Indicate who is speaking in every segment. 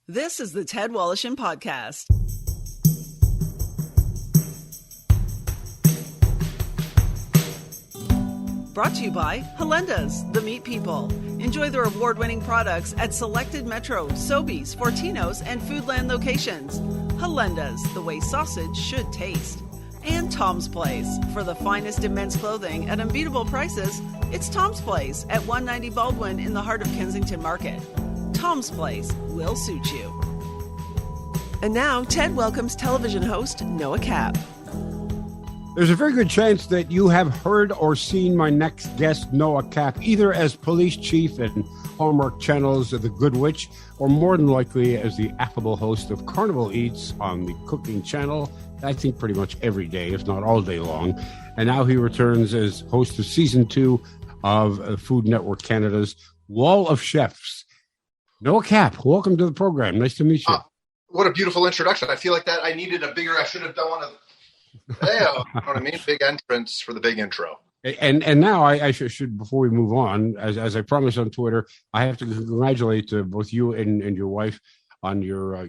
Speaker 1: This is the Ted Wallachin Podcast. Brought to you by Halenda's, the meat people. Enjoy their award-winning products at selected Metro, Sobeys, Fortinos, and Foodland locations. Halenda's, the way sausage should taste. And Tom's Place. For the finest in men's clothing at unbeatable prices, it's Tom's Place at 190 Baldwin in the heart of Kensington Market. Tom's Place will suit you. And now, Ted welcomes television host Noah Cappe.
Speaker 2: There's a very good chance that you have heard or seen my next guest, Noah Cappe, either as police chief in Hallmark Channel's The Good Witch, or more than likely as the affable host of Carnival Eats on the Cooking Channel, I think pretty much every day, if not all day long. And now he returns as host of Season 2 of Food Network Canada's Wall of Chefs. Noah Cappe, welcome to the program. Nice to meet you.
Speaker 3: What a beautiful introduction. I feel like that I needed a bigger, I should have done one of, you know what I mean? Big entrance for the big intro.
Speaker 2: And now I should, before we move on, as I promised on Twitter, I have to congratulate both you and your wife on your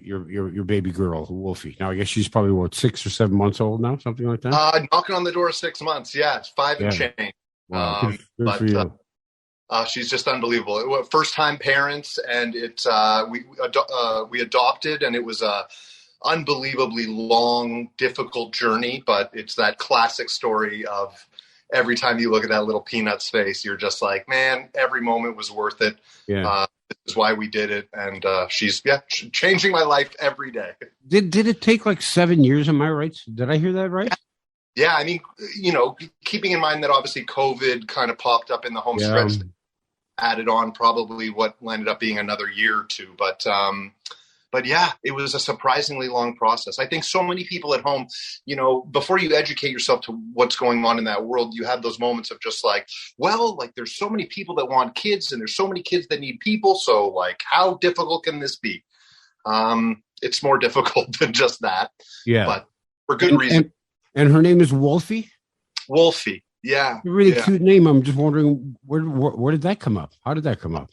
Speaker 2: baby girl, Wolfie. Now, I guess she's probably, 6 or 7 months old now, something like that?
Speaker 3: Knocking on the door of 6 months. Yeah, it's 5 and change.
Speaker 2: Wow. Good for you.
Speaker 3: She's just unbelievable. First time parents, and it's we adopted, and it was a unbelievably long, difficult journey. But it's that classic story of every time you look at that little peanut's face, you're just like, man, every moment was worth it.
Speaker 2: Yeah.
Speaker 3: This is why we did it, and she's changing my life every day.
Speaker 2: Did it take like 7 years? Am I right? Did I hear that right?
Speaker 3: Yeah, I mean, keeping in mind that obviously COVID kind of popped up in the home stretch. Added on probably what ended up being another year or two. But yeah, it was a surprisingly long process. I think so many people at home, before you educate yourself to what's going on in that world, you have those moments of just like, there's so many people that want kids and there's so many kids that need people. So like, how difficult can this be? It's more difficult than just that.
Speaker 2: Yeah.
Speaker 3: But for good reason.
Speaker 2: And her name is Wolfie?
Speaker 3: Wolfie. Yeah.
Speaker 2: A really cute name. I'm just wondering, where did that come up? How did that come up?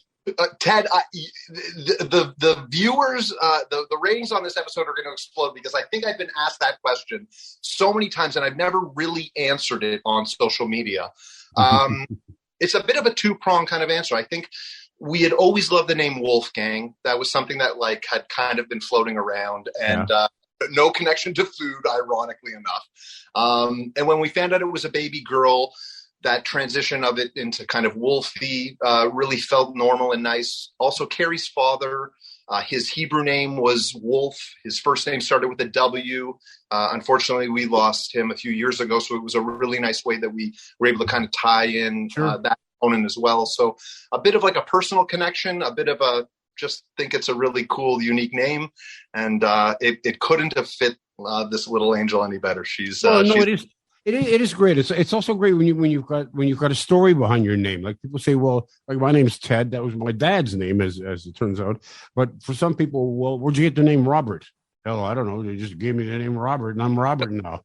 Speaker 3: Ted, the viewers, the ratings on this episode are going to explode because I think I've been asked that question so many times and I've never really answered it on social media. It's a bit of a two-pronged kind of answer. I think we had always loved the name Wolfgang. That was something that had kind of been floating around and no connection to food, ironically enough. And when we found out it was a baby girl, that transition of it into kind of Wolfie really felt normal and nice. Also, Carrie's father, his Hebrew name was Wolf. His first name started with a W. Unfortunately, we lost him a few years ago, so it was a really nice way that we were able to kind of tie in that component as well. So a bit of like a personal connection, a bit of a just think it's a really cool, unique name, and it couldn't have fit this little angel any better.
Speaker 2: It is great. It's also great when you've got a story behind your name. Like people say, well, like my name's Ted. That was my dad's name, as it turns out. But for some people, well, where'd you get the name Robert? Hell, I don't know. They just gave me the name Robert, and I'm Robert now.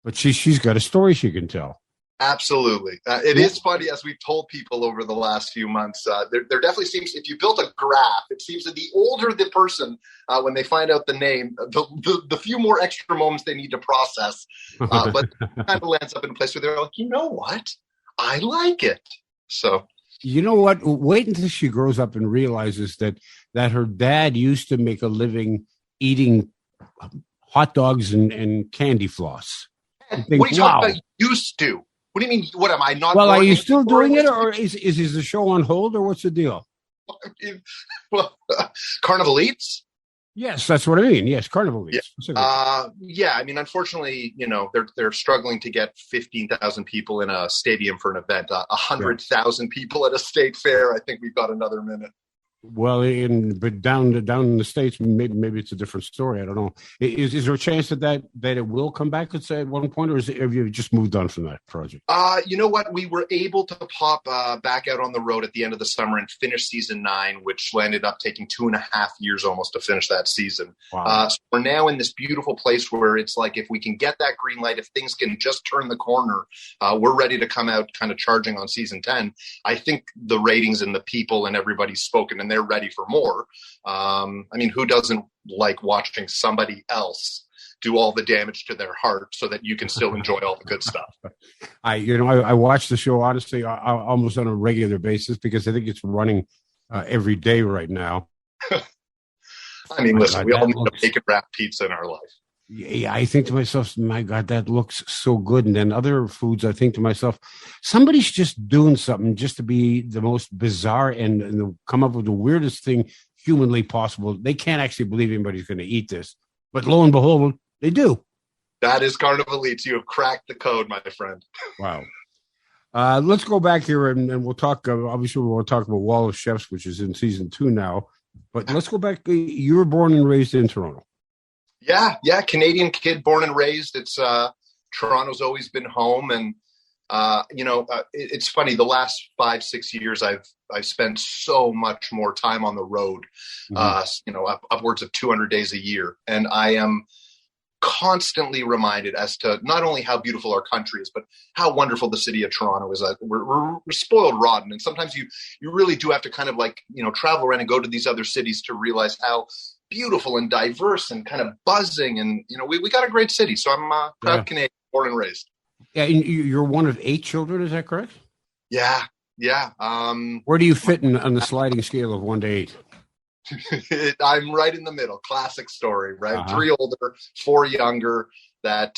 Speaker 2: But she's got a story she can tell.
Speaker 3: Absolutely. It is funny, as we've told people over the last few months, there definitely seems, if you built a graph, it seems that the older the person, when they find out the name, the few more extra moments they need to process. But it kind of lands up in a place where they're like, you know what? I like it. So.
Speaker 2: You know what? Wait until she grows up and realizes that her dad used to make a living eating hot dogs and candy floss.
Speaker 3: What are you talking about? Used to? What do you mean? What am I not?
Speaker 2: Well, are you still doing it, or is the show on hold, or what's the deal?
Speaker 3: Carnival Eats?
Speaker 2: Yes, that's what I mean. Yes, Carnival Eats.
Speaker 3: Yeah. I mean, unfortunately, they're struggling to get 15,000 people in a stadium for an event. 100,000 people at a state fair. I think we've got another minute.
Speaker 2: Well, but down in the States, maybe it's a different story. I don't know. Is there a chance that it will come back, let's say, at one point, or have you just moved on from that project?
Speaker 3: You know what? We were able to pop back out on the road at the end of the summer and finish season 9, which ended up taking 2.5 years almost to finish that season.
Speaker 2: Wow.
Speaker 3: So we're now in this beautiful place where it's like, if we can get that green light, if things can just turn the corner, we're ready to come out kind of charging on season 10. I think the ratings and the people and everybody's spoken, and and they're ready for more. Who doesn't like watching somebody else do all the damage to their heart so that you can still enjoy all the good stuff?
Speaker 2: I watch the show, honestly, almost on a regular basis because I think it's running every day right now.
Speaker 3: Listen, we all need a bacon wrapped pizza in our life.
Speaker 2: Yeah, I think to myself, my God, that looks so good. And then other foods, I think to myself, somebody's just doing something just to be the most bizarre and come up with the weirdest thing humanly possible. They can't actually believe anybody's going to eat this. But lo and behold, they do.
Speaker 3: That is Carnival Eats. You have cracked the code, my friend.
Speaker 2: Wow. Let's go back here and we'll talk. Obviously, we'll talk about Wall of Chefs, which is in season 2 now. But let's go back. You were born and raised in Toronto.
Speaker 3: Yeah. Canadian kid, born and raised. It's Toronto's always been home, and it's funny. The last 5-6 years, I've spent so much more time on the road. Upwards of 200 days a year, and I am constantly reminded as to not only how beautiful our country is, but how wonderful the city of Toronto is. We're spoiled rotten, and sometimes you really do have to kind of travel around and go to these other cities to realize how beautiful and diverse and kind of buzzing, and we got a great city. So I'm proud Canadian, born and raised.
Speaker 2: Yeah, and you're one of 8 children, is that correct?
Speaker 3: Yeah.
Speaker 2: Where do you fit on the sliding scale of 1 to 8?
Speaker 3: I'm right in the middle. Classic story, right? 3 older, 4 younger. That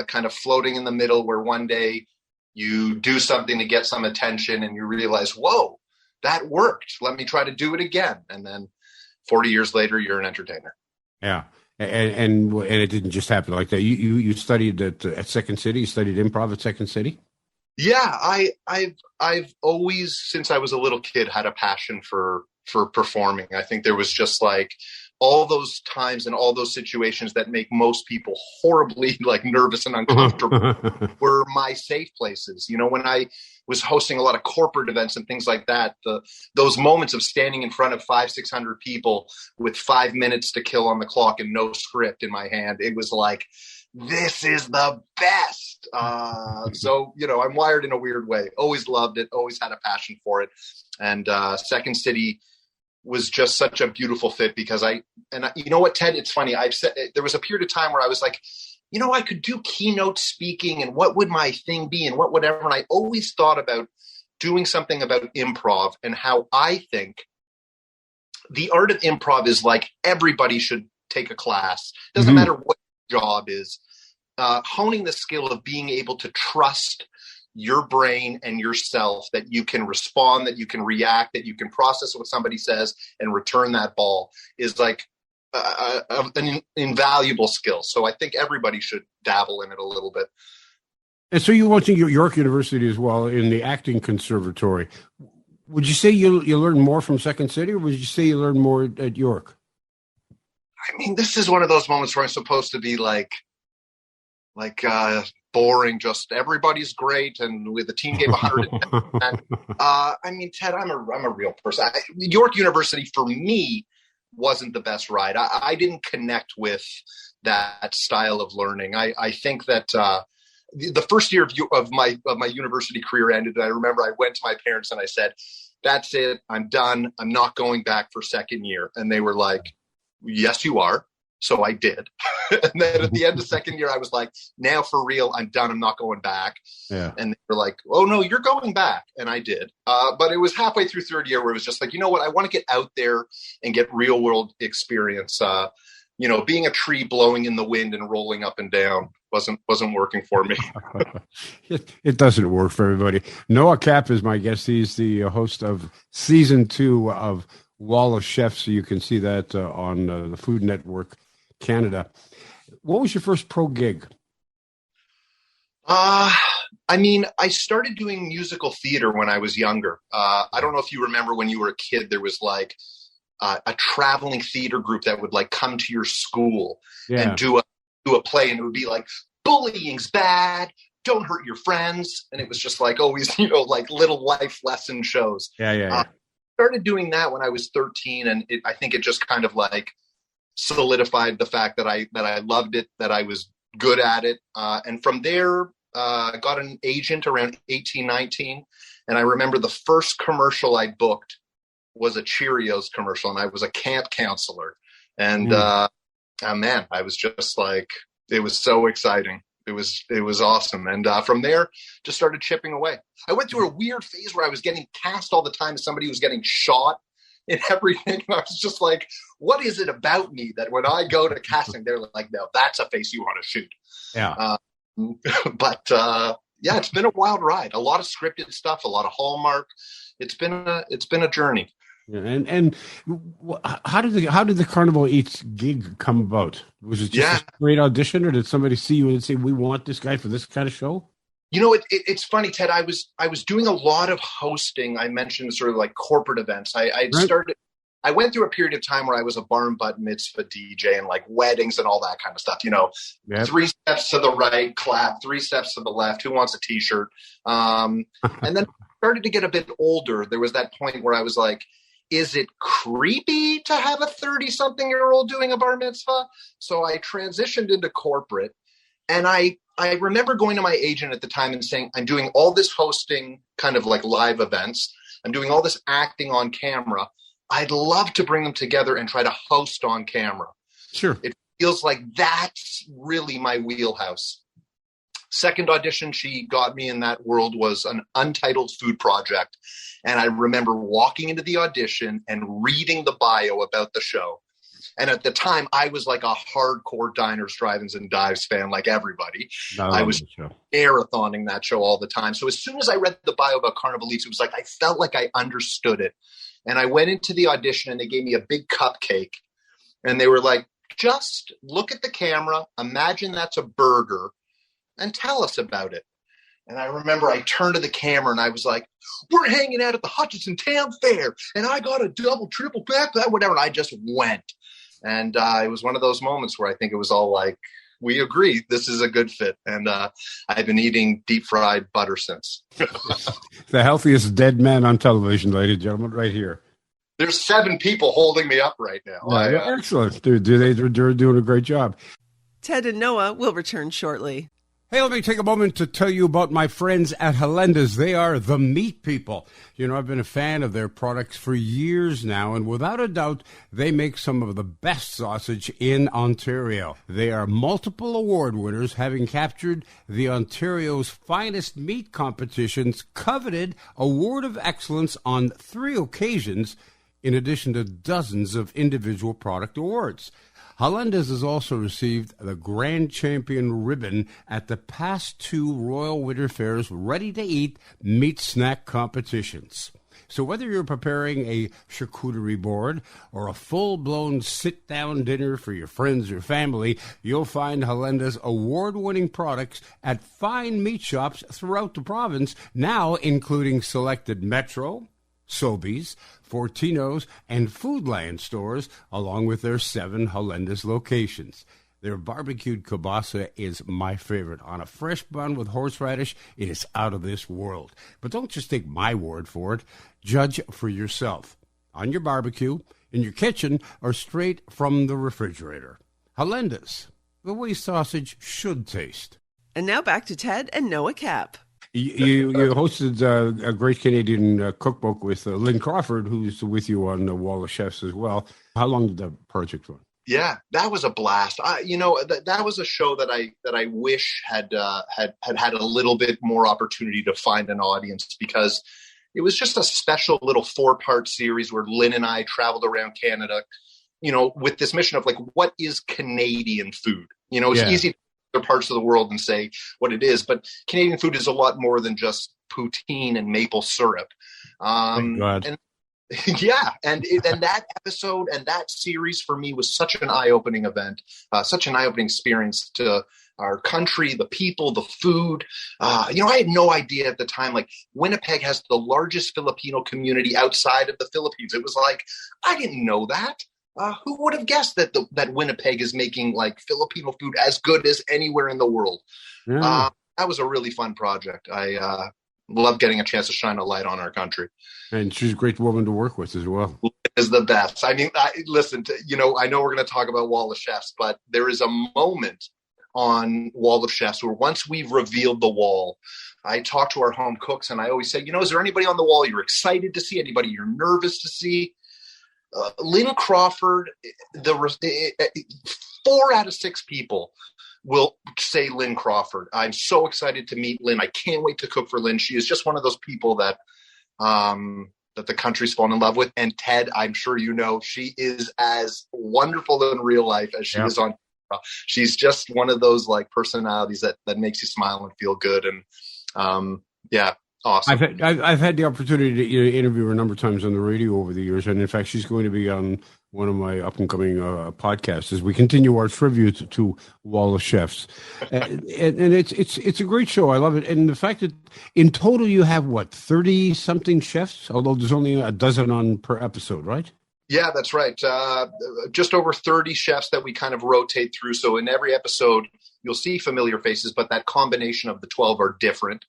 Speaker 3: kind of floating in the middle, where one day you do something to get some attention, and you realize, whoa, that worked. Let me try to do it again, and then 40 years later, you're an entertainer.
Speaker 2: Yeah. And it didn't just happen like that. You studied at Second City. You studied improv at Second City.
Speaker 3: Yeah, I've always, since I was a little kid, had a passion for performing. I think there was just all those times and all those situations that make most people horribly nervous and uncomfortable were my safe places. When I was hosting a lot of corporate events and things like that, those moments of standing in front of 500-600 people with 5 minutes to kill on the clock and no script in my hand, it was like, this is the best. So I'm wired in a weird way. Always loved it. Always had a passion for it. And Second City was just such a beautiful fit because you know what, Ted, it's funny. I've said there was a period of time where I was like, I could do keynote speaking and what would my thing be and whatever. And I always thought about doing something about improv and how I think the art of improv is everybody should take a class. Doesn't matter what your job is. Honing the skill of being able to trust your brain and yourself, that you can respond, that you can react, that you can process what somebody says and return that ball is an invaluable skill. So I think everybody should dabble in it a little bit.
Speaker 2: And so you went to York University as well in the acting conservatory. Would you say you learned more from Second City, or would you say you learned more at York?
Speaker 3: This is one of those moments where I'm supposed to be boring, just everybody's great, and with the team gave 110%. Ted, I'm a real person. York University for me wasn't the best ride. I didn't connect with that style of learning. I think that the first year of my university career ended, and I remember I went to my parents and I said, "That's it. I'm done. I'm not going back for second year." And they were like, "Yes, you are." So I did. And then at the end of second year, I was like, now for real, I'm done. I'm not going back. Yeah. And they were like, oh, no, you're going back. And I did. But it was halfway through third year where it was just you know what? I want to get out there and get real world experience. Being a tree blowing in the wind and rolling up and down wasn't working for me.
Speaker 2: It doesn't work for everybody. Noah Cappe is my guest. He's the host of season 2 of Wall of Chefs. So you can see that on the Food Network Canada. What was your first pro gig?
Speaker 3: I started doing musical theater when I was younger. I don't know if you remember when you were a kid, there was a traveling theater group that would come to your school and do a play, and it would be bullying's bad, don't hurt your friends. And it was just always, little life lesson shows. Started doing that when I was 13, and I think it just kind of solidified the fact that I loved it, that I was good at it. And from there, I got an agent around 18, 19. And I remember the first commercial I booked was a Cheerios commercial, and I was a camp counselor. And man, I was just like, it was so exciting. It was awesome. And from there, just started chipping away. I went through a weird phase where I was getting cast all the time as somebody who was getting shot in everything. I was just like, what is it about me that when I go to casting, they're like, no, that's a face you want to shoot.
Speaker 2: Yeah.
Speaker 3: But yeah, it's been a wild ride. A lot of scripted stuff, a lot of Hallmark. It's been a journey.
Speaker 2: Yeah, and how did the Carnival Eats gig come about? Was it just a great audition, or did somebody see you and say, we want this guy for this kind of show?
Speaker 3: You know, it's funny, Ted. I was doing a lot of hosting. I mentioned sort of like corporate events. I went through a period of time where I was a bar and bat mitzvah DJ and like weddings and all that kind of stuff. You know, 3 steps to the right, clap, 3 steps to the left. Who wants a T-shirt? And then started to get a bit older. There was that point where I was like, is it creepy to have a 30-something-year-old doing a bar mitzvah? So I transitioned into corporate, and I remember going to my agent at the time and saying, I'm doing all this hosting, kind of like live events. I'm doing all this acting on camera. I'd love to bring them together and try to host on camera.
Speaker 2: Sure.
Speaker 3: It feels like that's really my wheelhouse. Second audition she got me in that world was an untitled food project. And I remember walking into the audition and reading the bio about the show. And at the time, I was like a hardcore Diners, Drive-Ins, and Dives fan, like everybody. I was marathoning that show all the time. So as soon as I read the bio about Carnival Eats, it was like I felt like I understood it. And I went into the audition, and they gave me a big cupcake. And they were like, just look at the camera, imagine that's a burger, and tell us about it. And I remember I turned to the camera and I was like, we're hanging out at the Hutchinson Town Fair, and I got a double, triple pack, whatever. And I just went. And it was one of those moments where I think it was all like, we agree, this is a good fit. And I've been eating deep fried butter since.
Speaker 2: The healthiest dead man on television, ladies and gentlemen, right here.
Speaker 3: There's 7 people holding me up right now.
Speaker 2: Excellent. They're doing a great job.
Speaker 1: Ted and Noah will return shortly.
Speaker 2: Hey, let me take a moment to tell you about my friends at Helenda's. They are the meat people. You know, I've been a fan of their products for years now, and without a doubt, they make some of the best sausage in Ontario. They are multiple award winners, having captured the Ontario's Finest Meat Competition's coveted Award of Excellence on 3 occasions, in addition to dozens of individual product awards. Helenda's has also received the Grand Champion ribbon at the past 2 Royal Winter Fair's ready-to-eat meat snack competitions. So whether you're preparing a charcuterie board or a full-blown sit-down dinner for your friends or family, you'll find Helenda's award-winning products at fine meat shops throughout the province, now including selected Metro, Sobeys, Fortino's, and Foodland stores, along with their 7 Helenda's locations. Their barbecued kielbasa is my favorite. On a fresh bun with horseradish, it is out of this world. But don't just take my word for it. Judge for yourself. On your barbecue, in your kitchen, or straight from the refrigerator. Helenda's, the way sausage should taste.
Speaker 1: And now back to Ted and Noah Cappe.
Speaker 2: You hosted a great Canadian cookbook with Lynn Crawford, who's with you on the Wall of Chefs as well. How long did the project run?
Speaker 3: Yeah, that was a blast. That was a show that I wish had a little bit more opportunity to find an audience, because it was just a special little 4-part series where Lynn and I traveled around Canada, you know, with this mission of like, what is Canadian food? You know, it's easy other parts of the world and say what it is, but Canadian food is a lot more than just poutine and maple syrup.
Speaker 2: Thank God.
Speaker 3: And that episode and that series for me was such an eye-opening event, such an eye-opening experience to our country, the people, the food. I had no idea at the time, like Winnipeg has the largest Filipino community outside of the Philippines. It was like, I didn't know that. Who would have guessed that Winnipeg is making like Filipino food as good as anywhere in the world?
Speaker 2: Yeah.
Speaker 3: That was a really fun project. I love getting a chance to shine a light on our country.
Speaker 2: And she's a great woman to work with as well.
Speaker 3: Is the best. I mean, I know we're going to talk about Wall of Chefs, but there is a moment on Wall of Chefs, where once we've revealed the wall, I talk to our home cooks and I always say, is there anybody on the wall you're excited to see? Anybody you're nervous to see? Lynn Crawford, 4 out of 6 people will say Lynn Crawford. I'm so excited to meet Lynn. I can't wait to cook for Lynn. She is just one of those people that the country's fallen in love with. And Ted, I'm sure she is as wonderful in real life as she is on. She's just one of those like personalities that makes you smile and feel good. And awesome.
Speaker 2: I've had the opportunity to interview her a number of times on the radio over the years, and in fact, she's going to be on one of my up and coming podcasts as we continue our tribute to Wall of Chefs, and it's a great show. I love it, and the fact that in total you have 30 something chefs, although there's only a dozen on per episode, right?
Speaker 3: Yeah, that's right. Just over 30 chefs that we kind of rotate through. So in every episode, you'll see familiar faces, but that combination of the 12 are different.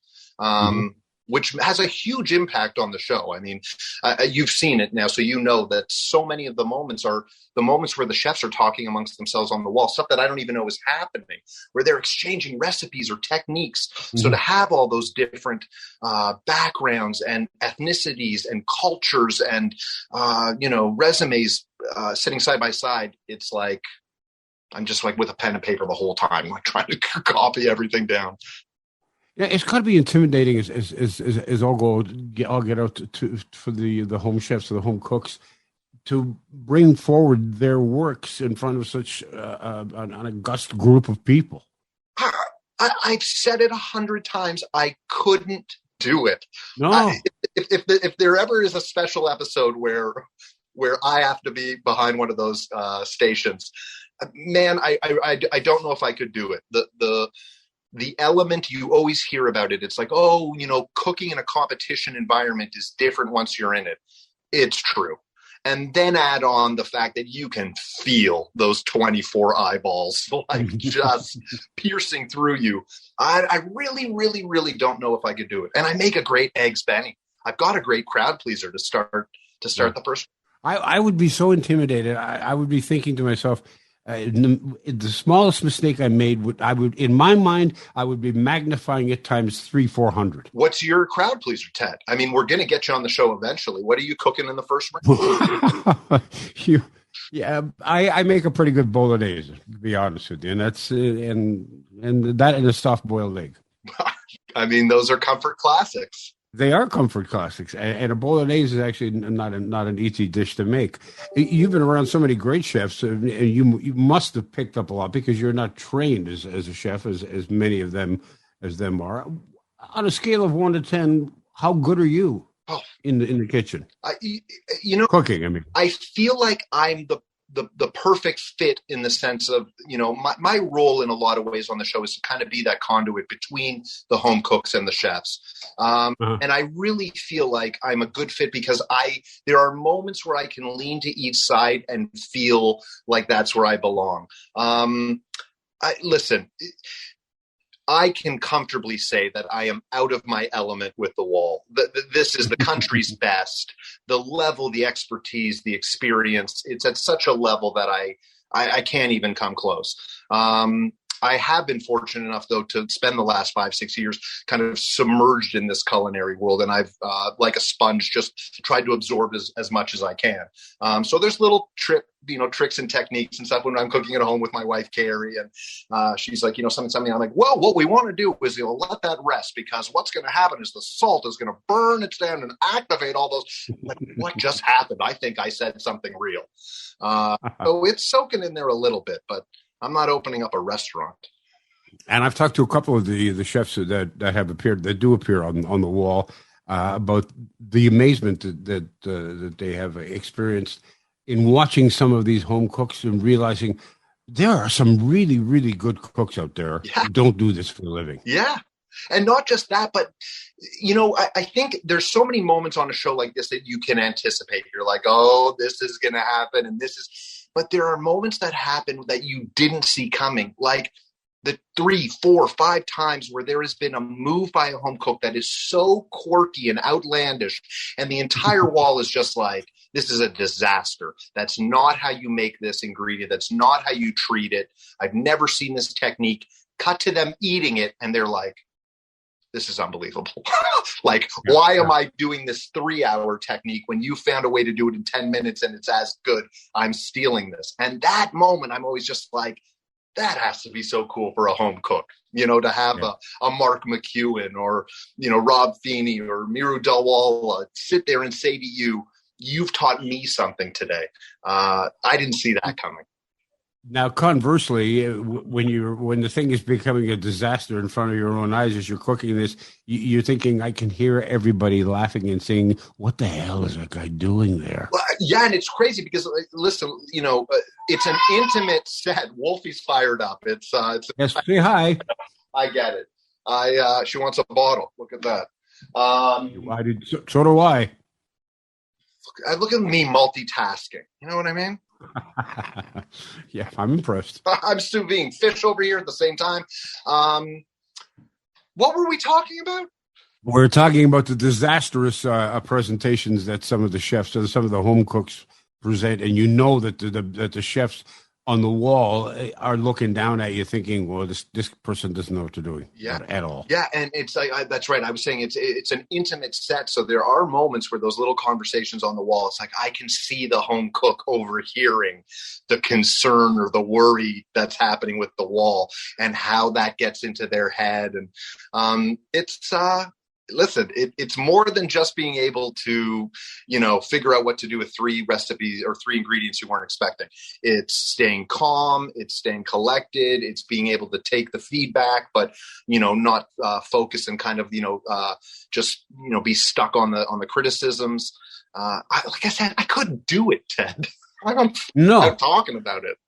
Speaker 3: Which has a huge impact on the show. I mean, you've seen it now, so you know that so many of the moments are the moments where the chefs are talking amongst themselves on the wall, stuff that I don't even know is happening, where they're exchanging recipes or techniques. So to have all those different backgrounds and ethnicities and cultures and, resumes sitting side by side, it's like I'm just like with a pen and paper the whole time, like trying to copy everything down.
Speaker 2: Yeah, it's got to be intimidating as I'll get out for the home chefs or the home cooks to bring forward their works in front of such an august group of people.
Speaker 3: I've said it 100 times. I couldn't do it.
Speaker 2: No.
Speaker 3: If there ever is a special episode where I have to be behind one of those stations, man, I don't know if I could do it. The element you always hear about it, it's like, cooking in a competition environment is different once you're in it. It's true. And then add on the fact that you can feel those 24 eyeballs like just piercing through you. I really, really, really don't know if I could do it. And I make a great eggs Benny. I've got a great crowd pleaser to start the first.
Speaker 2: I would be so intimidated. I would be thinking to myself, the smallest mistake I made in my mind, I would be magnifying it times 300-400.
Speaker 3: What's your crowd pleaser, Ted? I mean, we're going to get you on the show eventually. What are you cooking in the first round?
Speaker 2: I make a pretty good bolognese, to be honest with you, and that's and a soft boiled egg.
Speaker 3: I mean, those are comfort classics.
Speaker 2: They are comfort classics, and a bolognese is actually not an easy dish to make. You've been around so many great chefs, and you must have picked up a lot because you're not trained as a chef as many of them are. On a scale of 1 to 10, how good are you in the kitchen? Cooking. I mean, I
Speaker 3: feel like I'm the perfect fit in the sense of, my role in a lot of ways on the show is to kind of be that conduit between the home cooks and the chefs. And I really feel like I'm a good fit because there are moments where I can lean to each side and feel like that's where I belong. Listen, I can comfortably say that I am out of my element with the wall. This is the country's best. The level, the expertise, the experience, it's at such a level that I can't even come close. I have been fortunate enough, though, to spend the last 5-6 years kind of submerged in this culinary world. And I've, like a sponge, just tried to absorb as much as I can. So there's little tricks and techniques and stuff when I'm cooking at home with my wife, Carrie. And she's like, something. I'm like, well, what we want to do is let that rest, because what's going to happen is the salt is going to burn it down and activate all those. Like, what just happened? I think I said something real. So it's soaking in there a little bit, but I'm not opening up a restaurant.
Speaker 2: And I've talked to a couple of the chefs that have appeared, that do appear on the wall, about the amazement that they have experienced in watching some of these home cooks and realizing there are some really, really good cooks out there who don't do this for a living. Yeah.
Speaker 3: And not just that, but, I think there's so many moments on a show like this that you can anticipate. You're like, oh, this is going to happen. And but there are moments that happen that you didn't see coming. Like the 3, 4, 5 times where there has been a move by a home cook that is so quirky and outlandish. And the entire wall is just like, this is a disaster. That's not how you make this ingredient. That's not how you treat it. I've never seen this technique. Cut to them eating it, and they're like, this is unbelievable. Like, why am I doing this 3-hour technique when you found a way to do it in 10 minutes and it's as good? I'm stealing this. And that moment, I'm always just like, that has to be so cool for a home cook, to have a Mark McEwen or, Rob Feeney or Miru Dalwala sit there and say to you, you've taught me something today. I didn't see that coming.
Speaker 2: Now, conversely, when the thing is becoming a disaster in front of your own eyes as you're cooking this, you're thinking, I can hear everybody laughing and saying, what the hell is that guy doing there?
Speaker 3: Well, yeah, and it's crazy because, listen, it's an intimate set. Wolfie's fired up. It's
Speaker 2: yes, say hi.
Speaker 3: I get it. She wants a bottle. Look at that.
Speaker 2: So do I.
Speaker 3: Look at me multitasking. You know what I mean?
Speaker 2: Yeah, I'm impressed.
Speaker 3: I'm sous vide fish over here at the same time. What were we talking about?
Speaker 2: We're talking about the disastrous presentations that some of the chefs, some of the home cooks present, and that the chefs on the wall are looking down at you, thinking, "Well, this person doesn't know what they're doing at all."
Speaker 3: Yeah, and it's that's right. I was saying it's an intimate set, so there are moments where those little conversations on the wall. It's like I can see the home cook overhearing the concern or the worry that's happening with the wall, and how that gets into their head, and listen, it's more than just being able to, figure out what to do with 3 recipes or 3 ingredients you weren't expecting. It's staying calm. It's staying collected. It's being able to take the feedback, but, not focus and kind of, just, be stuck on the criticisms. Like I said, I couldn't do it, Ted. I'm talking about it.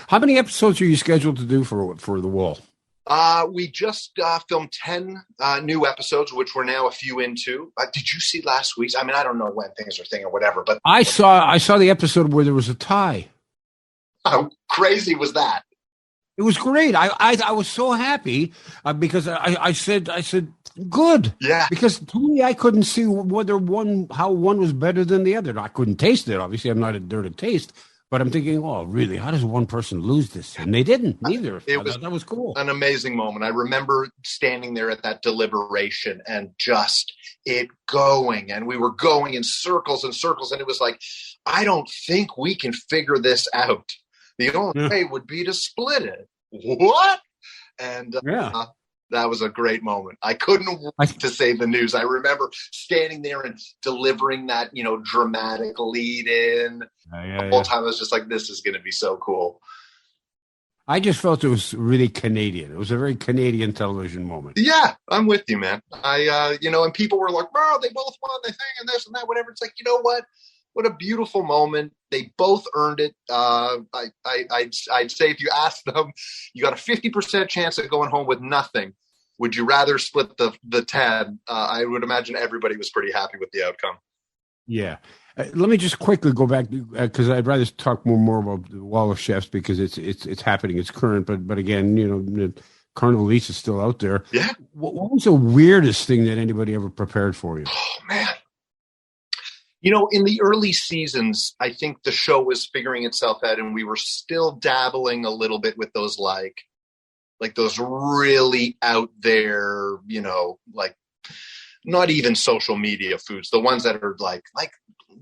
Speaker 2: How many episodes are you scheduled to do for The Wall?
Speaker 3: We just filmed 10 new episodes, which we're now a few into. Did you see last week's? I mean, I don't know when things are thing or whatever, but
Speaker 2: I saw the episode where there was a tie.
Speaker 3: How crazy was that?
Speaker 2: It was great. I was so happy because I said good.
Speaker 3: Yeah.
Speaker 2: Because to me, I couldn't see how one was better than the other. I couldn't taste it. Obviously, I'm not there to taste. But I'm thinking, oh, really? How does one person lose this? And they didn't either. That was cool.
Speaker 3: An amazing moment. I remember standing there at that deliberation and just it going. And we were going in circles and circles. And it was like, I don't think we can figure this out. The only way would be to split it. What? And that was a great moment. I couldn't wait to say the news. I remember standing there and delivering that, dramatic lead in. The whole time I was just like, this is going to be so cool.
Speaker 2: I just felt it was really Canadian. It was a very Canadian television moment.
Speaker 3: Yeah, I'm with you, man. And people were like, bro, they both won the thing and this and that, whatever. It's like, you know what? What a beautiful moment. They both earned it. I'd say if you ask them, you got a 50% chance of going home with nothing. Would you rather split the 10? I would imagine everybody was pretty happy with the outcome.
Speaker 2: Yeah. Let me just quickly go back because I'd rather talk more about the Wall of Chefs because it's happening. It's current. But again, Carnival Eats is still out there.
Speaker 3: Yeah.
Speaker 2: What was the weirdest thing that anybody ever prepared for you?
Speaker 3: Oh, man. In the early seasons, I think the show was figuring itself out, and we were still dabbling a little bit with those like those really out there, like not even social media foods, the ones that are like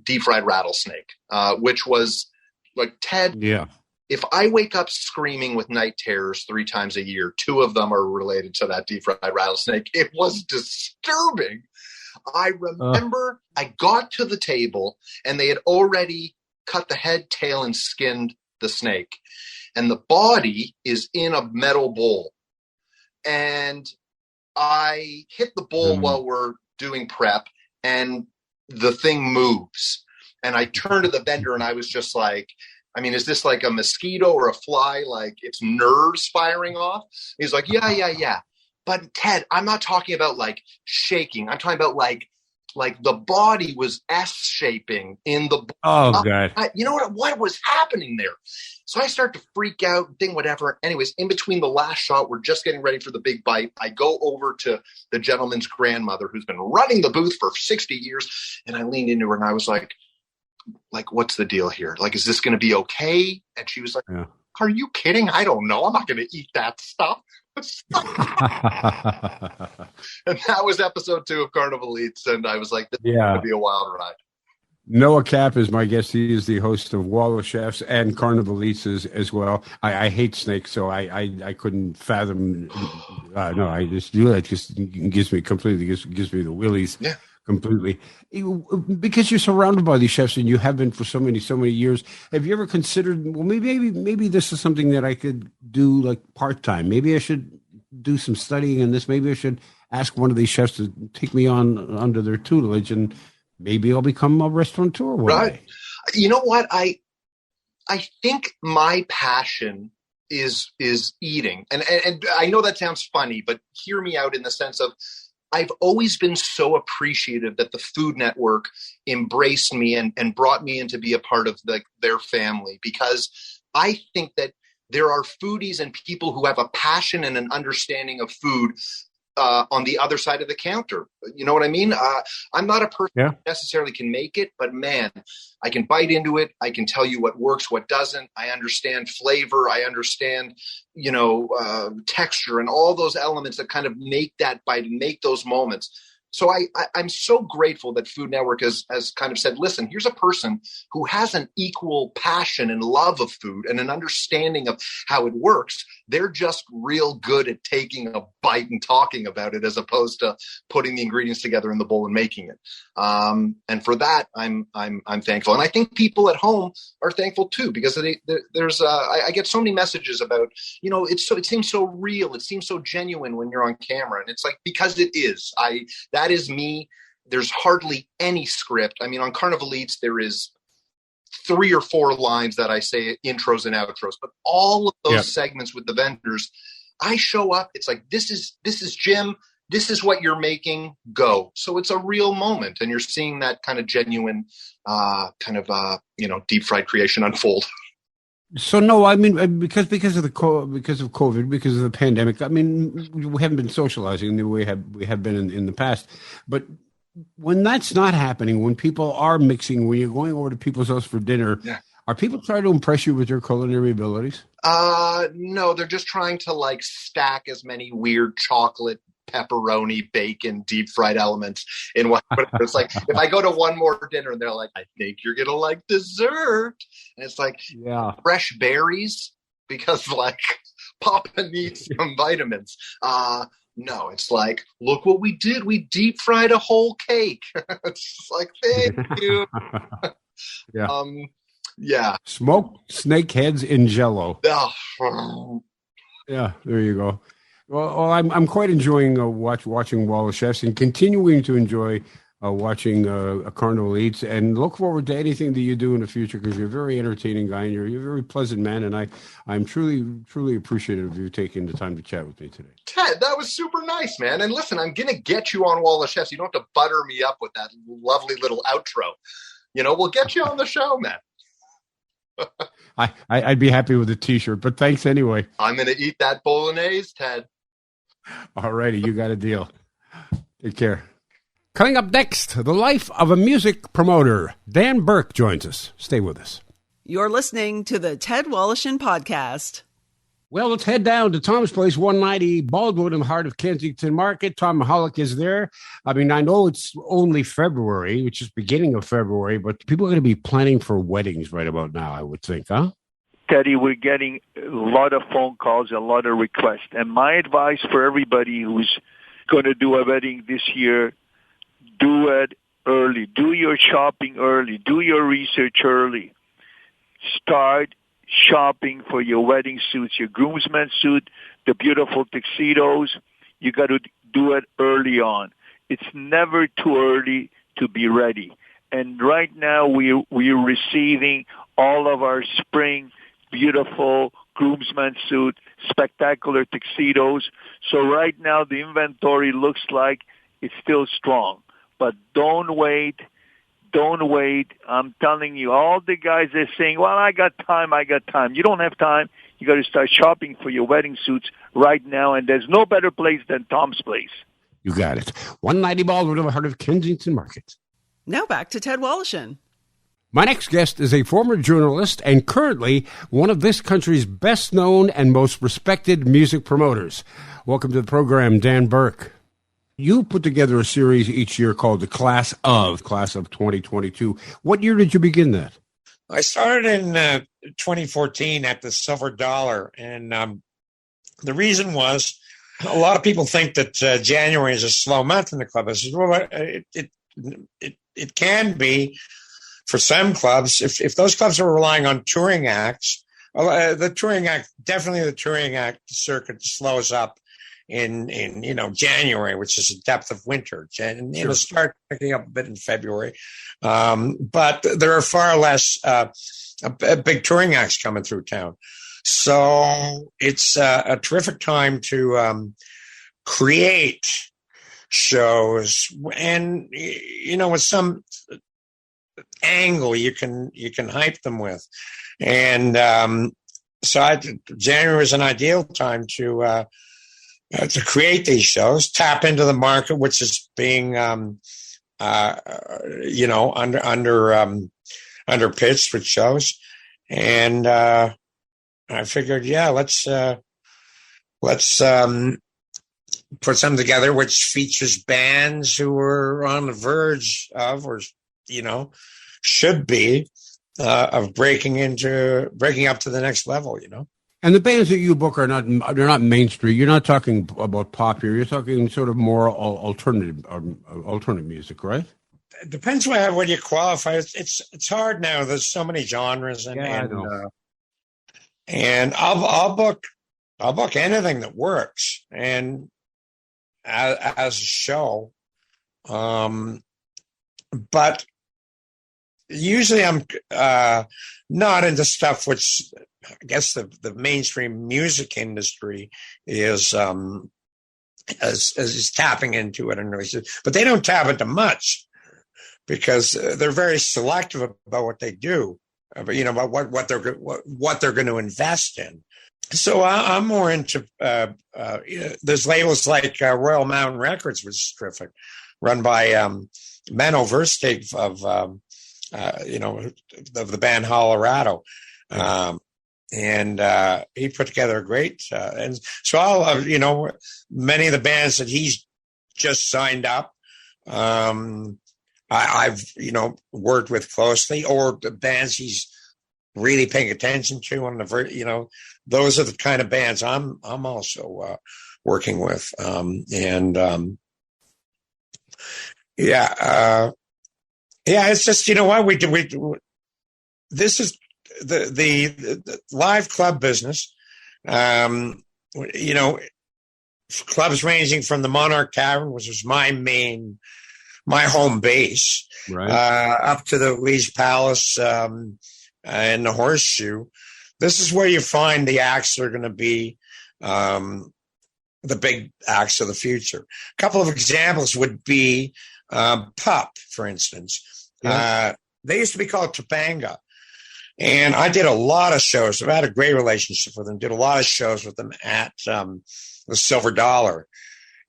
Speaker 3: deep fried rattlesnake, which was like, Ted. Yeah. If I wake up screaming with night terrors 3 times a year, 2 of them are related to that deep fried rattlesnake. It was disturbing. I remember I got to the table and they had already cut the head, tail, and skinned the snake. And the body is in a metal bowl. And I hit the bowl while we're doing prep and the thing moves. And I turned to the vendor and I was just like, I mean, is this like a mosquito or a fly? Like its nerves firing off? He's like, yeah. But Ted, I'm not talking about like shaking. I'm talking about like the body was S-shaping in the.
Speaker 2: Oh God!
Speaker 3: You know what was happening there? So I start to freak out, whatever. Anyways, in between the last shot, we're just getting ready for the big bite. I go over to the gentleman's grandmother who's been running the booth for 60 years, and I leaned into her and I was like, what's the deal here? Like, is this going to be okay? And she was like,
Speaker 2: Yeah.
Speaker 3: Are you kidding? I don't know. I'm not going to eat that stuff. And that was episode 2 of Carnival Eats. And I was like, this is going to be a wild ride.
Speaker 2: Noah Cappe is my guest. He is the host of Wall of Chefs and Carnival Eats as well. I hate snakes, so I couldn't fathom. No, I just do that. Just gives me the willies.
Speaker 3: Yeah.
Speaker 2: Completely. Because you're surrounded by these chefs and you have been for so many years. Have you ever considered, well, maybe this is something that I could do like part-time. Maybe I should do some studying in this. Maybe I should ask one of these chefs to take me on under their tutelage, and maybe I'll become a restaurateur one day.
Speaker 3: You know what? I think my passion is eating. And I know that sounds funny, but hear me out in the sense of I've always been so appreciative that the Food Network embraced me and brought me in to be a part of their family, because I think that there are foodies and people who have a passion and an understanding of food on the other side of the counter. You know what I mean? I'm not a person who necessarily can make it, but man, I can bite into it. I can tell you what works, what doesn't. I understand flavor. I understand, texture and all those elements that kind of make that bite and make those moments. So I'm so grateful that Food Network has kind of said, listen, here's a person who has an equal passion and love of food and an understanding of how it works. They're just real good at taking a bite and talking about it, as opposed to putting the ingredients together in the bowl and making it. And for that, I'm thankful. And I think people at home are thankful too, because I get so many messages about, it seems so real. It seems so genuine when you're on camera. And it's like, because it is. That is me. There's hardly any script. I mean, on Carnival Eats, there is 3 or 4 lines that I say, intros and outros, but all of those segments with the vendors, I show up. It's like, this is Jim. This is what you're making. Go. So it's a real moment. And you're seeing that kind of genuine, deep fried creation unfold.
Speaker 2: So no, I mean, because of COVID, because of the pandemic, I mean, we haven't been socializing the way we have been in the past. But when that's not happening, when people are mixing, when you're going over to people's house for dinner, are people trying to impress you with their culinary abilities?
Speaker 3: No, they're just trying to stack as many weird chocolate, pepperoni, bacon, deep fried elements in one. It's like, if I go to one more dinner and they're like, I think you're going to like dessert. And it's like, fresh berries, because Papa needs some vitamins. No, it's like, look what we did. We deep fried a whole cake. It's like, thank you.
Speaker 2: Smoked snake heads in Jell-O. Yeah, there you go. Well, I'm quite enjoying watching Wall of Chefs and continuing to enjoy watching Carnival Eats, and look forward to anything that you do in the future, because you're a very entertaining guy and you're a very pleasant man, and I'm truly appreciative of you taking the time to chat with me today.
Speaker 3: Ted, that was super nice, man. And listen, I'm going to get you on Wall of Chefs. You don't have to butter me up with that lovely little outro. We'll get you on the show, man.
Speaker 2: I'd be happy with a T-shirt, but thanks anyway.
Speaker 3: I'm going to eat that bolognese, Ted.
Speaker 2: All righty, you got a deal. Take care. Coming up next, the life of a music promoter. Dan Burke joins us. Stay with us.
Speaker 1: You're listening to the Ted Wallachin Podcast.
Speaker 2: Well, let's head down to Tom's Place, 190 Baldwin in the heart of Kensington Market. Tom Mahalik is there. I mean, I know it's only February, which is beginning of February, but people are going to be planning for weddings right about now, I would think, huh?
Speaker 4: Teddy, we're getting a lot of phone calls, a lot of requests. And my advice for everybody who's going to do a wedding this year, do it early. Do your shopping early. Do your research early. Start shopping for your wedding suits, your groomsmen suit, the beautiful tuxedos. You got to do it early on. It's never too early to be ready. And right now we're receiving all of our spring beautiful groomsmen suit, spectacular tuxedos. So right now the inventory looks like it's still strong. But don't wait. Don't wait. I'm telling you, all the guys are saying, well, I got time. You don't have time. You got to start shopping for your wedding suits right now, and there's no better place than Tom's Place.
Speaker 2: You got it. 190 Baldwin in the heart of Kensington Market.
Speaker 1: Now back to Ted Wallachin.
Speaker 2: My next guest is a former journalist and currently one of this country's best-known and most respected music promoters. Welcome to the program, Dan Burke. You put together a series each year called the Class of 2022. What year did you begin that?
Speaker 5: I started in 2014 at the Silver Dollar, and the reason was a lot of people think that January is a slow month in the club. I said, well, it can be for some clubs. If those clubs are relying on touring acts, the touring act circuit slows up in January, which is the depth of winter, and it'll start picking up a bit in February. But there are far less big touring acts coming through town. So it's a terrific time to create shows, and with some angle you can hype them with. And so January is an ideal time to create these shows, tap into the market, which is being underpitched with shows. And I figured, let's put something together which features bands who are on the verge of, or should be of breaking up to the next level.
Speaker 2: And the bands that you book they're not mainstream. You're not talking about pop here. You're talking sort of more alternative music, right?
Speaker 5: It depends what you qualify. It's hard now. There's so many genres, and I'll book anything that works, and as a show. But usually I'm not into stuff which I guess the mainstream music industry is tapping into it, but they don't tap into much because they're very selective about what they do, about what they're going to invest in. So I'm more into there's labels like Royal Mountain Records, which is terrific, run by Menno Versteeg of the band Colorado. And he put together a great, and so I'll, many of the bands that he's just signed up, I've worked with closely, or the bands he's really paying attention to on the, those are the kind of bands I'm also working with, it's just, what this is the live club business, clubs ranging from the Monarch Tavern, which was my home base, right, up to the Liege Palace and the Horseshoe. This is where you find the acts that are going to be the big acts of the future. A couple of examples would be Pup, for instance. Yeah. They used to be called Topanga. And I did a lot of shows. I've had a great relationship with them. Did a lot of shows with them at the Silver Dollar.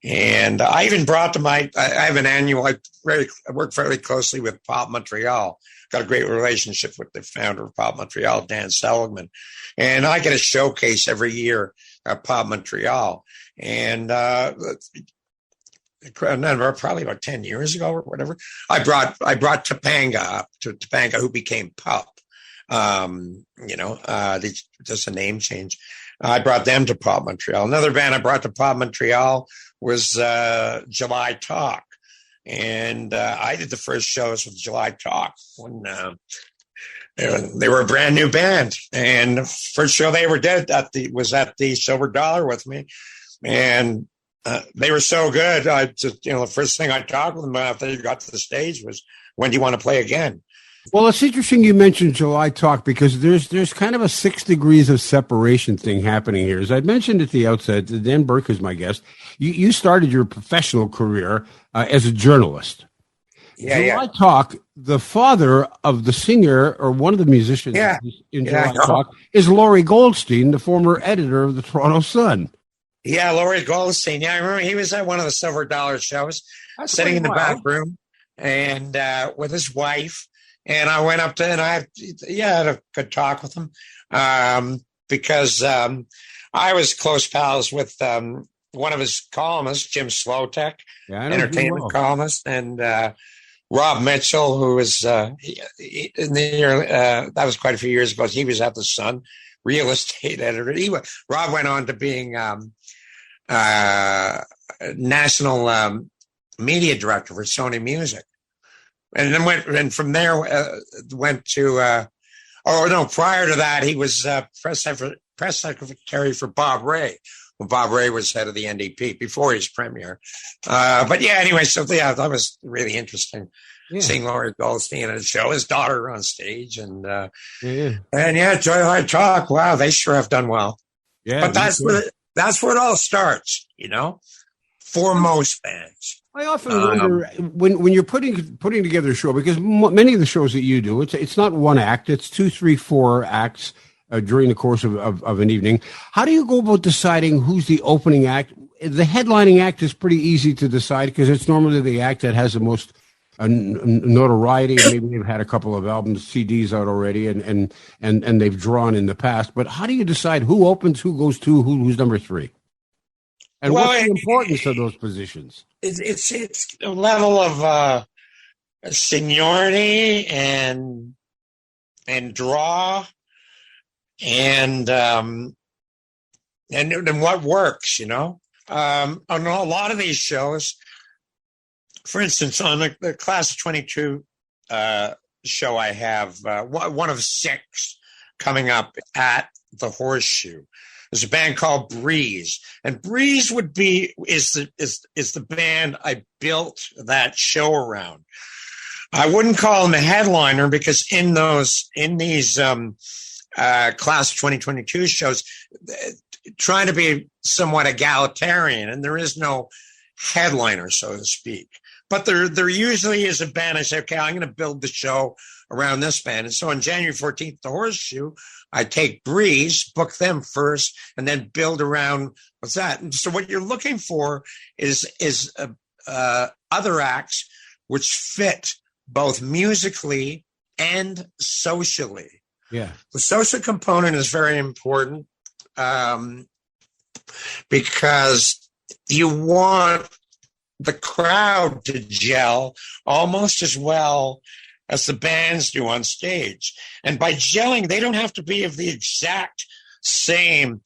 Speaker 5: And I even brought them, I have an annual, I work fairly closely with Pop Montreal. Got a great relationship with the founder of Pop Montreal, Dan Seligman. And I get a showcase every year at Pop Montreal. And probably about 10 years ago or whatever, I brought Topanga up to Topanga, who became Pup. Just a name change. I brought them to Pop Montreal. Another band I brought to Pop Montreal was July Talk. And I did the first shows with July Talk when they were a brand new band. And the first show they ever did was at the Silver Dollar with me. And they were so good. The first thing I talked with them after they got to the stage was, when do you want to play again?
Speaker 2: Well, it's interesting you mentioned July Talk, because there's kind of a 6 degrees of separation thing happening here. As I mentioned at the outset, Dan Burke is my guest. You started your professional career as a journalist. July Talk, the father of the singer, or one of the musicians in July Talk, is Laurie Goldstein, the former editor of the Toronto Sun.
Speaker 5: Yeah, Laurie Goldstein. Yeah, I remember he was at one of the Silver Dollar shows, sitting in the back room, and with his wife. And I went up to, and I had a good talk with him, because I was close pals with one of his columnists, Jim Slotek, entertainment columnist, and Rob Mitchell, who was in the early, that was quite a few years ago. He was at the Sun, real estate editor. Rob went on to being national media director for Sony Music, and then from there went to. Prior to that, he was press secretary for Bob Ray. Well, Bob Ray was head of the NDP before his premier. That was really interesting. Yeah. Seeing Laurie Goldstein at a show, his daughter on stage, and Joyride Talk. Wow, they sure have done well. Yeah, but that's where it all starts, for most bands.
Speaker 2: I often wonder when you're putting together a show, because many of the shows that you do, it's not one act, it's 2, 3, 4 acts during the course of an evening. How do you go about deciding who's the opening act? The headlining act is pretty easy to decide because it's normally the act that has the most notoriety. Maybe they've had a couple of albums, CDs out already, and they've drawn in the past. But how do you decide who opens, who goes to, who's number 3? And what's the importance of those positions?
Speaker 5: It's a level of seniority and draw and what works, on a lot of these shows. For instance, on the Class of 22 show, I have one of 6 coming up at the Horseshoe. There's a band called Breeze, and Breeze is the band I built that show around. I wouldn't call them a headliner because in these Class of 2022 shows, trying to be somewhat egalitarian, and there is no headliner, so to speak. But there usually is a band. I say, okay, I'm going to build the show around this band. And so on January 14th, the Horseshoe, I take Breeze, book them first, and then build around what's that. And so what you're looking for is other acts which fit both musically and socially.
Speaker 2: Yeah,
Speaker 5: the social component is very important because you want the crowd to gel almost as well as the bands do on stage. And by gelling, they don't have to be of the exact same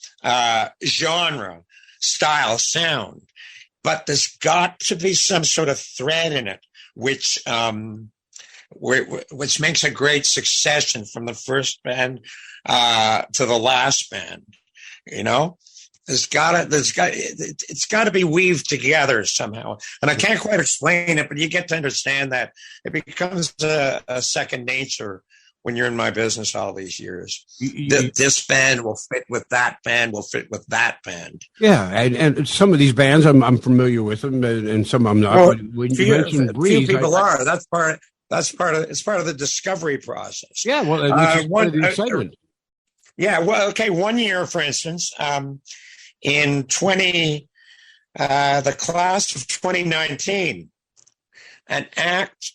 Speaker 5: genre, style, sound, but there's got to be some sort of thread in it, which makes a great succession from the first band to the last band. It's got to be weaved together somehow. And I can't quite explain it, but you get to understand that it becomes a second nature when you're in my business all these years. This band will fit with that band, will fit with that band.
Speaker 2: Yeah, and some of these bands I'm familiar with them, and some I'm not.
Speaker 5: Well,
Speaker 2: when you mentioned Breeze,
Speaker 5: few people are. That's part of the discovery process.
Speaker 2: Yeah, well, it's part of the excitement.
Speaker 5: Yeah, well, okay. One year, for instance, in the class of 2019, an act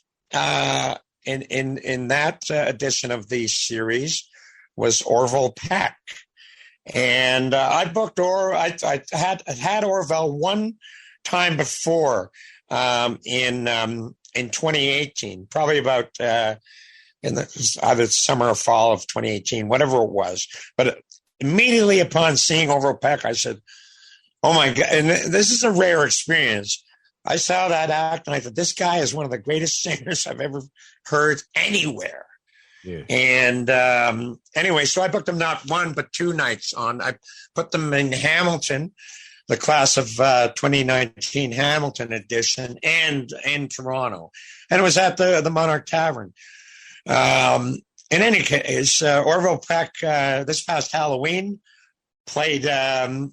Speaker 5: in that edition of the series was Orville Peck, and I booked I had Orville one time before in 2018, probably about in the either summer or fall of 2018, whatever it was. But immediately upon seeing Orville Peck, I said, "Oh my God!" And this is a rare experience. I saw that act, and I thought, this guy is one of the greatest singers I've ever heard anywhere. Yeah. And anyway, so I booked them not one, but 2 nights on. I put them in Hamilton, the class of 2019 Hamilton edition, and in Toronto. And it was at the Monarch Tavern. In any case, Orville Peck, this past Halloween, played 2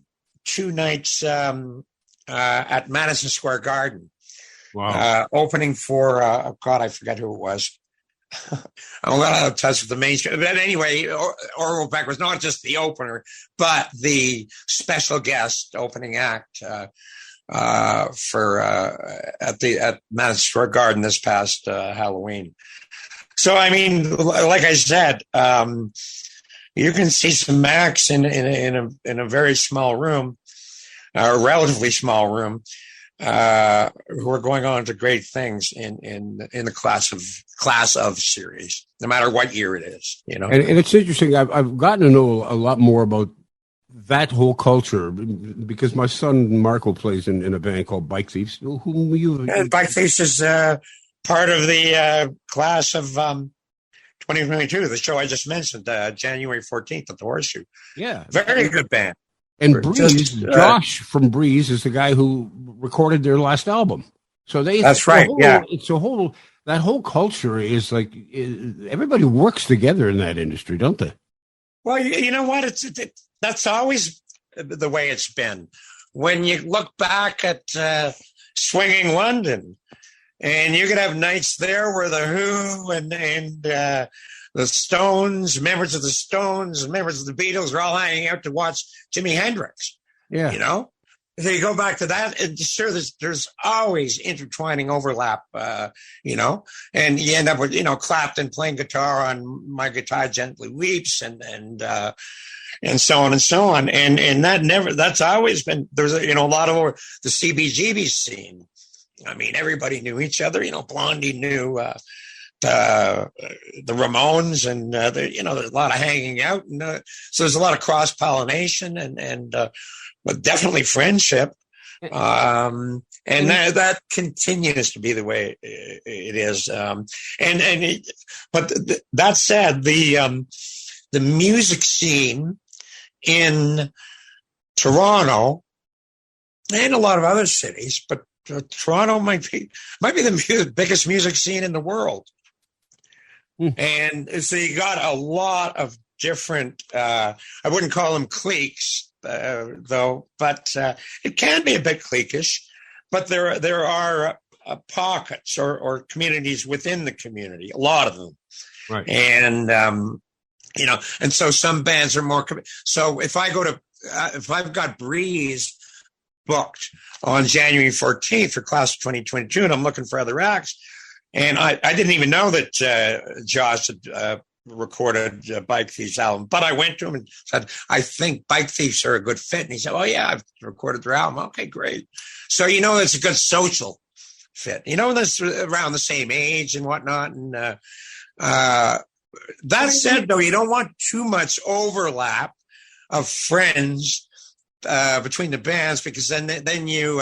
Speaker 5: nights at Madison Square Garden. Wow. Opening for, God, I forget who it was. I'm a lot out of touch with the mainstream. But anyway, Orville Peck was not just the opener, but the special guest opening act at Madison Square Garden this past Halloween. So, I mean, like I said, you can see some acts in a very small room, a relatively small room, who are going on to great things in the class of series, no matter what year it is. You know,
Speaker 2: and it's interesting. I've gotten to know a lot more about that whole culture because my son Marco plays in a band called Bike Thieves. Whom you?
Speaker 5: Bike Thieves is part of the class of 2022, the show I just mentioned, January 14th at the Horseshoe.
Speaker 2: Yeah.
Speaker 5: Very good band.
Speaker 2: And Breeze, Josh from Breeze is the guy who recorded their last album. So
Speaker 5: that's right.
Speaker 2: It's a whole, that whole culture is like, everybody works together in that industry, don't they?
Speaker 5: Well, you know what? That's always the way it's been. When you look back at Swinging London, and you could have nights there where the Who and the Stones, members of the Stones, members of the Beatles are all hanging out to watch Jimi Hendrix.
Speaker 2: Yeah.
Speaker 5: You know? So you go back to that, and sure, there's always intertwining overlap, you know, and you end up with, you know, Clapton playing guitar on My Guitar Gently Weeps and so on and so on. And that's always been, there's a lot of the CBGB scene. I mean, everybody knew each other, you know, Blondie knew, the Ramones, and there's a lot of hanging out, and so there's a lot of cross pollination and but definitely friendship, and that continues to be the way it is. But that said, the music scene in Toronto and a lot of other cities, but Toronto might be the biggest music scene in the world. And so you got a lot of different, I wouldn't call them cliques, though, but it can be a bit cliquish. But there are pockets or communities within the community, a lot of them.
Speaker 2: Right.
Speaker 5: And, and so some bands are more, so if I've got Breeze booked on January 14th for class of 2022, and I'm looking for other acts, and I didn't even know that Josh had recorded Bike Thieves' album, but I went to him and said, I think Bike Thieves are a good fit. And he said, oh, yeah, I've recorded their album. Okay, great. So, it's a good social fit. That's around the same age and whatnot. And that said, though, you don't want too much overlap of friends between the bands, because then you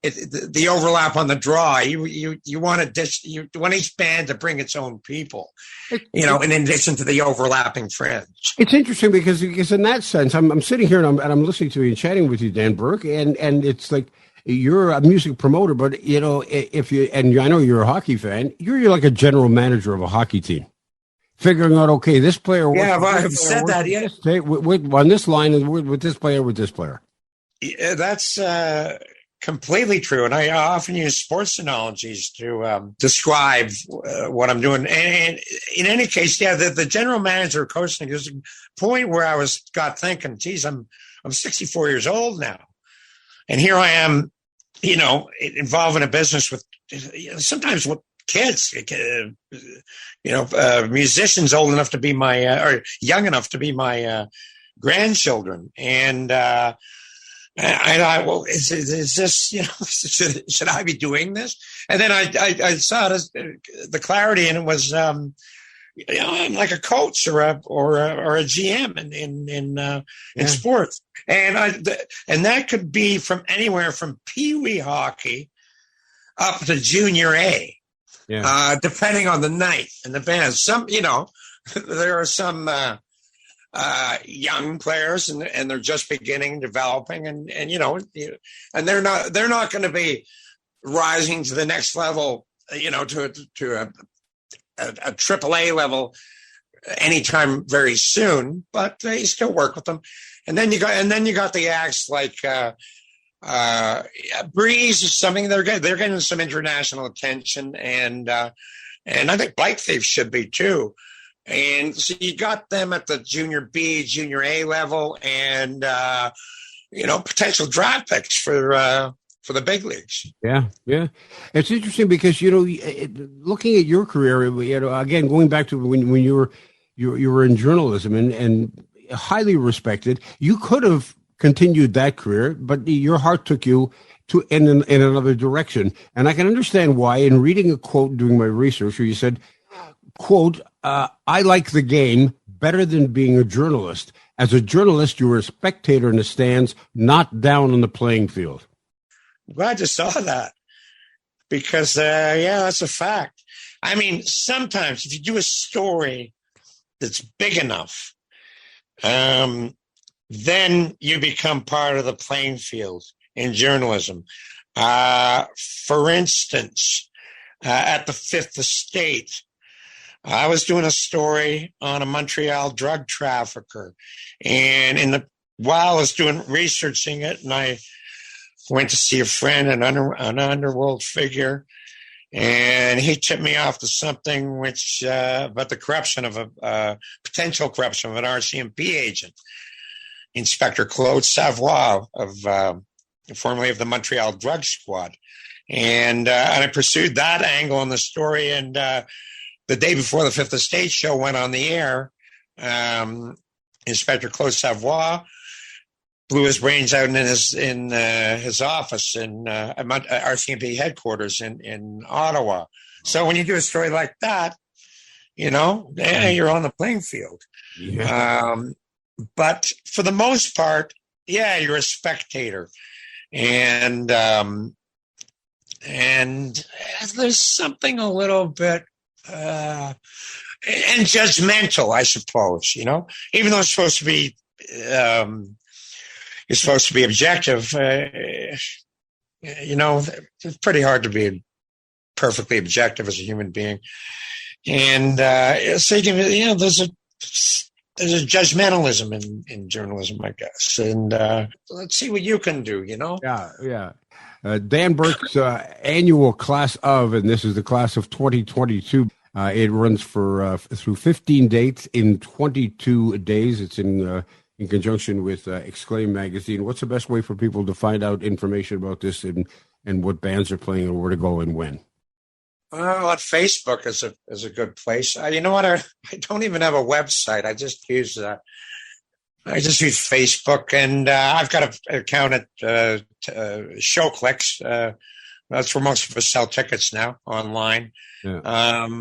Speaker 5: the overlap on the draw. You want each band to bring its own people, in addition to the overlapping friends.
Speaker 2: It's interesting because in that sense, I'm sitting here and I'm listening to you and chatting with you, Dan Burke, and it's like you're a music promoter, but if you, and I know you're a hockey fan, you're like a general manager of a hockey team. Figuring out, okay, this player.
Speaker 5: Yeah, I've said that. Yeah,
Speaker 2: on this line with this player.
Speaker 5: Yeah, that's completely true, and I often use sports analogies to describe what I'm doing. And in any case, yeah, the general manager of coaching is a point where I got thinking, geez, I'm 64 years old now, and here I am, involved in a business with sometimes with kids, musicians old enough to be my or young enough to be my grandchildren, and I well, is this should I be doing this? And then I saw the clarity, and it was I'm like a coach or a GM in sports, and that could be from anywhere from peewee hockey up to junior A. Yeah. Depending on the night and the band. Some, there are some young players and they're just beginning, developing, and they're not going to be rising to the next level, to a AAA level anytime very soon. But you still work with them, and then you got the acts like. Breeze is something they're getting some international attention, and I think Bike Thieves should be too. And so you got them at the junior B, junior A level, and potential draft picks for for the big leagues.
Speaker 2: Yeah. It's interesting because, looking at your career, again, going back to when you were in journalism and highly respected, you could have continued that career, but your heart took you in another direction. And I can understand why. In reading a quote doing my research, where you said, quote, I like the game better than being a journalist. As a journalist, you were a spectator in the stands, not down on the playing field.
Speaker 5: I'm glad you saw that because, that's a fact. I mean, sometimes if you do a story that's big enough, then you become part of the playing field in journalism. For instance, at the Fifth Estate, I was doing a story on a Montreal drug trafficker, and while I was researching it, and I went to see a friend, an underworld figure, and he tipped me off to something which about the corruption of a potential corruption of an RCMP agent, Inspector Claude Savoie formerly of the Montreal Drug Squad, and I pursued that angle in the story. And the day before the Fifth Estate show went on the air, Inspector Claude Savoie blew his brains out in his office in RCMP headquarters in Ottawa. So when you do a story like that, you're on the playing field. Yeah. But for the most part, you're a spectator, and there's something a little bit and judgmental, I suppose. Even though it's supposed to be. You're supposed to be objective. It's pretty hard to be perfectly objective as a human being. And there's a judgmentalism in journalism, I guess. And let's see what you can do,
Speaker 2: Yeah. Dan Burke's annual class of, and this is the class of 2022. It runs for through 15 dates in 22 days. It's in conjunction with Exclaim magazine. What's the best way for people to find out information about this and what bands are playing and where to go and when?
Speaker 5: Well, on Facebook is a good place. You know what? I don't even have a website. I just use Facebook, and I've got an account at ShowClicks. That's where most of us sell tickets now online. Yeah.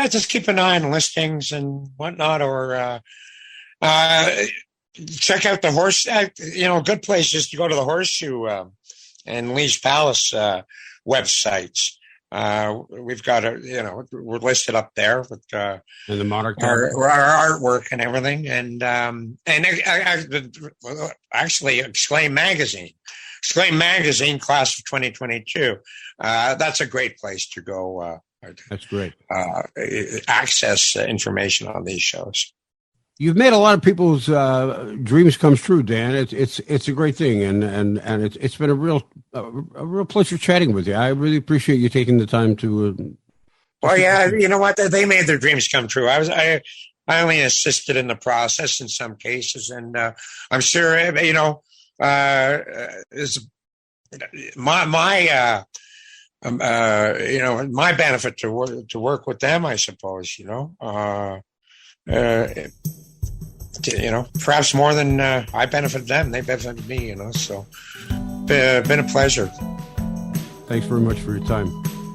Speaker 5: Just keep an eye on listings and whatnot, or check out the horse. A good place is to go to the Horseshoe and Liege Palace websites. We've got we're listed up there with
Speaker 2: and the Monarch
Speaker 5: our artwork and everything, and actually Exclaim magazine, class of 2022. That's a great place to go.
Speaker 2: That's great.
Speaker 5: Access information on these shows.
Speaker 2: You've made a lot of people's dreams come true, Dan. It's a great thing, and it's been a real pleasure chatting with you. I really appreciate you taking the time to.
Speaker 5: Well, yeah, you know what? They made their dreams come true. I only assisted in the process in some cases, and I'm sure is my my benefit to work with them, I suppose. Perhaps more than I benefited them, they benefited me. So been a pleasure.
Speaker 2: Thanks very much for your time.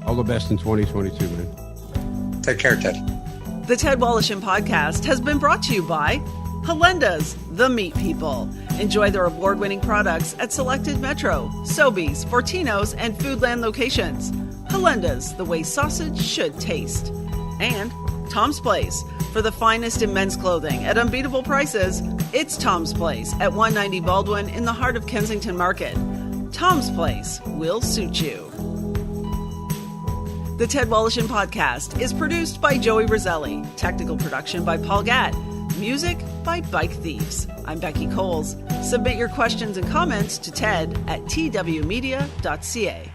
Speaker 2: All the best in 2022, man.
Speaker 5: Take care, Ted.
Speaker 1: The Ted Wallacham podcast has been brought to you by Halenda's, the meat people. Enjoy their award-winning products at selected Metro, Sobeys, Fortinos, and Foodland locations. Halenda's, the way sausage should taste. And Tom's Place. For the finest in men's clothing at unbeatable prices, it's Tom's Place at 190 Baldwin in the heart of Kensington Market. Tom's Place will suit you. The Ted Wallacham podcast is produced by Joey Roselli. Technical production by Paul Gatt. Music by Bike Thieves. I'm Becky Coles. Submit your questions and comments to ted@twmedia.ca.